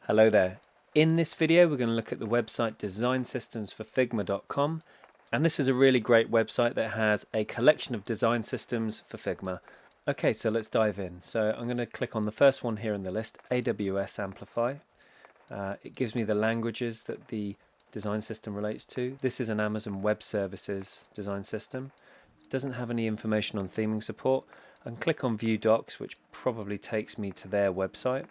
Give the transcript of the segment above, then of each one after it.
Hello there. In this video we're going to look at the website designsystemsforfigma.com, and this is a really great website that has a collection of design systems for Figma. Okay, so let's dive in. So I'm going to click on the first one here in the list, AWS Amplify. It gives me the languages that the design system relates to. This is an Amazon Web Services design system. It doesn't have any information on theming support. I can click on View Docs, which probably takes me to their website,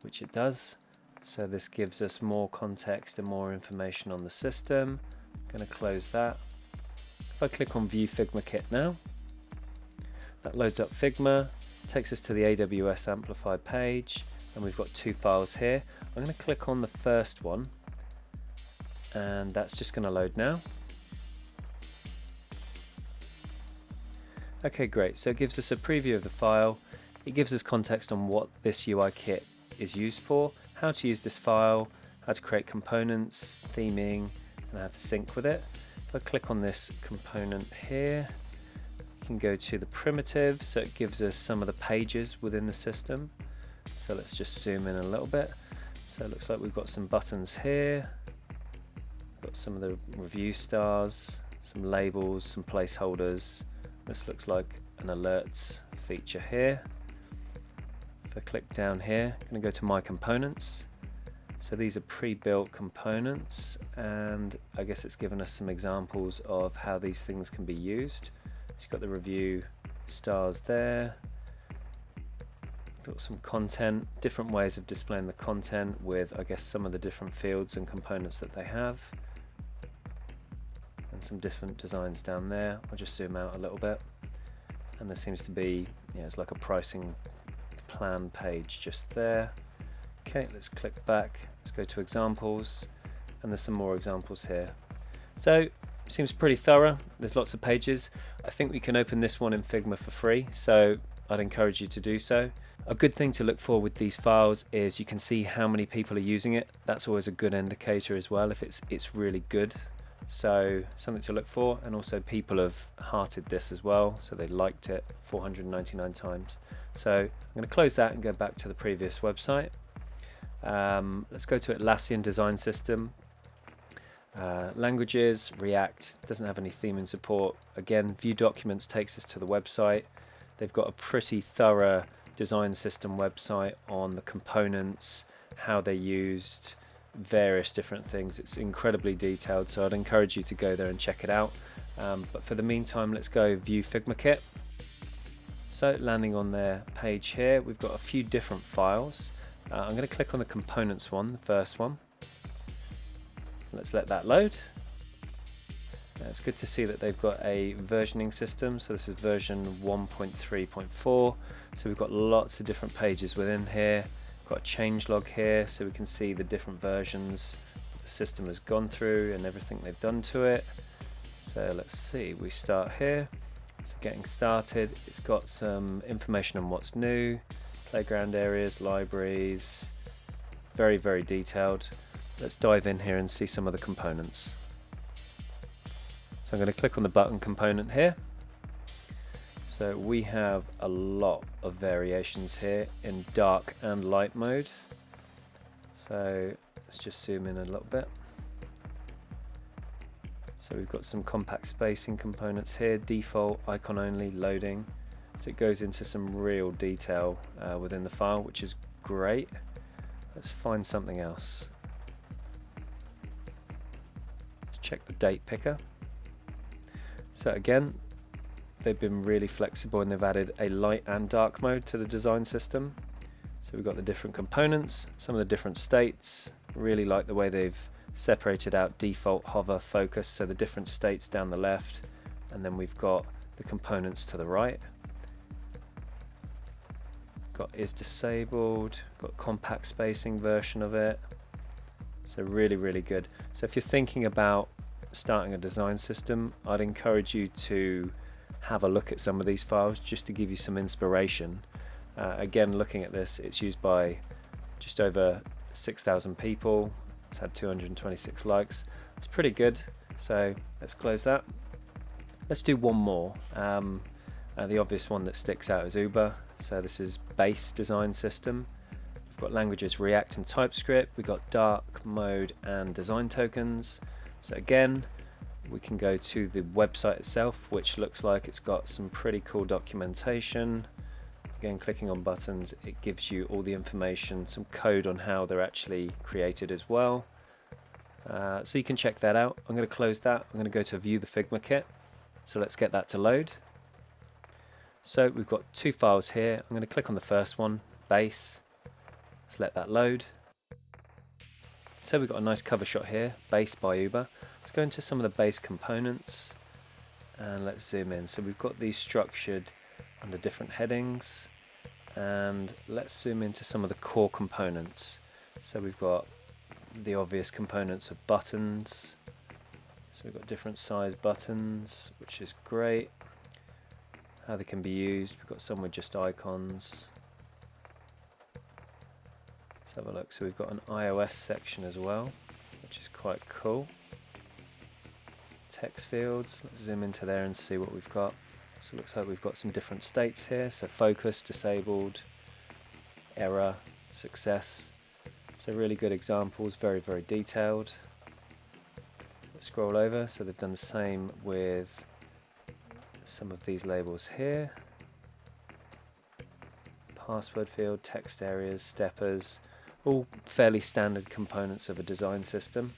which it does. So this gives us more context and more information on the system. I'm going to close that. If I click on View Figma Kit now, that loads up Figma, takes us to the AWS Amplify page, and we've got two files here. I'm going to click on the first one, and that's just going to load now. Okay, great. So it gives us a preview of the file. It gives us context on what this UI kit is used for, how to use this file, how to create components, theming, and how to sync with it. If I click on this component here, you can go to the primitives, so it gives us some of the pages within the system. So let's just zoom in a little bit. So it looks like we've got some buttons here, got some of the review stars, some labels, some placeholders. This looks like an alerts feature here. If I click down here, I'm going to go to my components. So these are pre-built components, and I guess it's given us some examples of how these things can be used. So you've got the review stars there. Got some content, different ways of displaying the content with, I guess, some of the different fields and components that they have. And some different designs down there. I'll just zoom out a little bit. And there seems to be, it's like a pricing plan page just there. Okay, let's click back. Let's go to examples, and there's some more examples here. So seems pretty thorough. There's lots of pages. I think we can open this one in Figma for free, so I'd encourage you to do so. A good thing to look for with these files is you can see how many people are using it. That's always a good indicator as well if it's really good. So something to look for, and also people have hearted this as well, so they liked it 499 times. So I'm going to close that and go back to the previous website. Let's go to Atlassian Design System. Languages, React, doesn't have any theming support. Again, View Documents takes us to the website. They've got a pretty thorough design system website on the components, how they're used, various different things. It's incredibly detailed, so I'd encourage you to go there and check it out. But for the meantime, let's go View Figma Kit. So landing on their page here, we've got a few different files. I'm going to click on the components one, the first one. Let's let that load. It's good to see that they've got a versioning system. So this is version 1.3.4. So we've got lots of different pages within here. Got a changelog here, so we can see the different versions that the system has gone through and everything they've done to it. So let's see, we start here. So getting started, it's got some information on what's new, playground areas, libraries, very, very detailed. Let's dive in here and see some of the components. So I'm going to click on the button component here. So we have a lot of variations here in dark and light mode. So let's just zoom in a little bit. So we've got some compact spacing components here, default, icon only, loading. So it goes into some real detail within the file, which is great. Let's find something else. Let's check the date picker. So again, they've been really flexible and they've added a light and dark mode to the design system. So we've got the different components, some of the different states. Really like the way they've separated out default, hover, focus, so the different states down the left, and then we've got the components to the right. Got is disabled, got compact spacing version of it. So really, really good. So if you're thinking about starting a design system, I'd encourage you to have a look at some of these files just to give you some inspiration. Again, looking at this, it's used by just over 6,000 people. It's had 226 likes. It's pretty good. So let's close that. Let's do one more. The obvious one that sticks out is Uber. So this is base design system. We've got languages React and TypeScript. We've got dark mode and design tokens. So again, we can go to the website itself, which looks like it's got some pretty cool documentation. Again, clicking on buttons, it gives you all the information, some code on how they're actually created as well. So you can check that out. I'm going to close that. I'm going to go to view the Figma kit. So let's get that to load. So we've got two files here. I'm going to click on the first one, base. Let's let that load. So we've got a nice cover shot here, base by Uber. Let's go into some of the base components and let's zoom in. So we've got these structured under different headings, and let's zoom into some of the core components. So we've got the obvious components of buttons. So we've got different size buttons, which is great. How they can be used, we've got some with just icons. Let's have a look. So we've got an iOS section as well, which is quite cool. Text fields, let's zoom into there and see what we've got. So it looks like we've got some different states here. So focus, disabled, error, success. So really good examples, very, very detailed. Let's scroll over. So they've done the same with some of these labels here. Password field, text areas, steppers, all fairly standard components of a design system.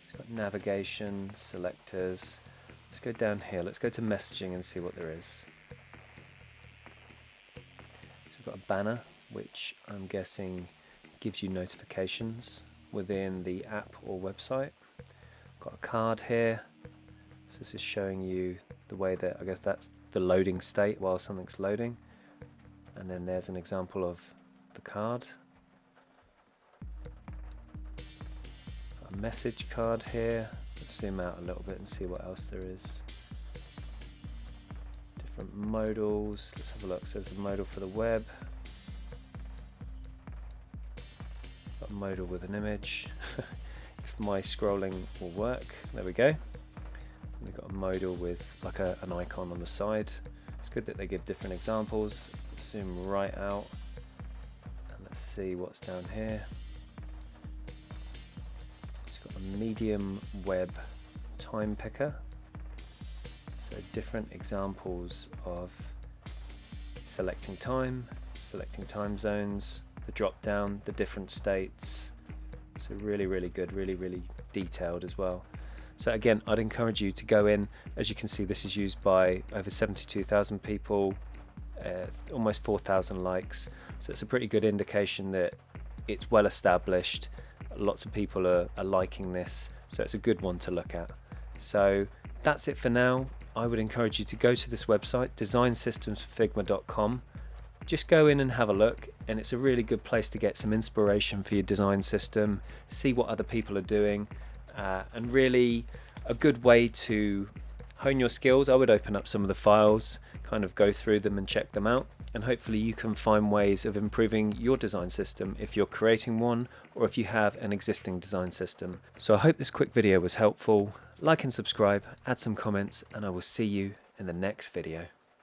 It's got navigation, selectors. Let's go down here, let's go to messaging and see what there is. So we've got a banner, which I'm guessing gives you notifications within the app or website. Got a card here, so this is showing you the way that, I guess that's the loading state while something's loading. And then there's an example of the card. Got a message card here. Let's zoom out a little bit and see what else there is. Different modals. Let's have a look. So there's a modal for the web. Got a modal with an image. If my scrolling will work. There we go. We've got a modal with like an icon on the side. It's good that they give different examples. Let's zoom right out and let's see what's down here. Medium web time picker, so different examples of selecting time zones, the drop down, the different states. So really good, really detailed as well. So again, I'd encourage you to go in. As you can see, this is used by over 72,000 people, almost 4,000 likes, so it's a pretty good indication that it's well established. Lots of people are liking this, so it's a good one to look at. So that's it for now. I would encourage you to go to this website, designsystemsforfigma.com. Just go in and have a look, and it's a really good place to get some inspiration for your design system, see what other people are doing, and really a good way to hone your skills. I would open up some of the files, kind of go through them and check them out, and hopefully you can find ways of improving your design system if you're creating one or if you have an existing design system. So I hope this quick video was helpful. Like and subscribe, add some comments, and I will see you in the next video.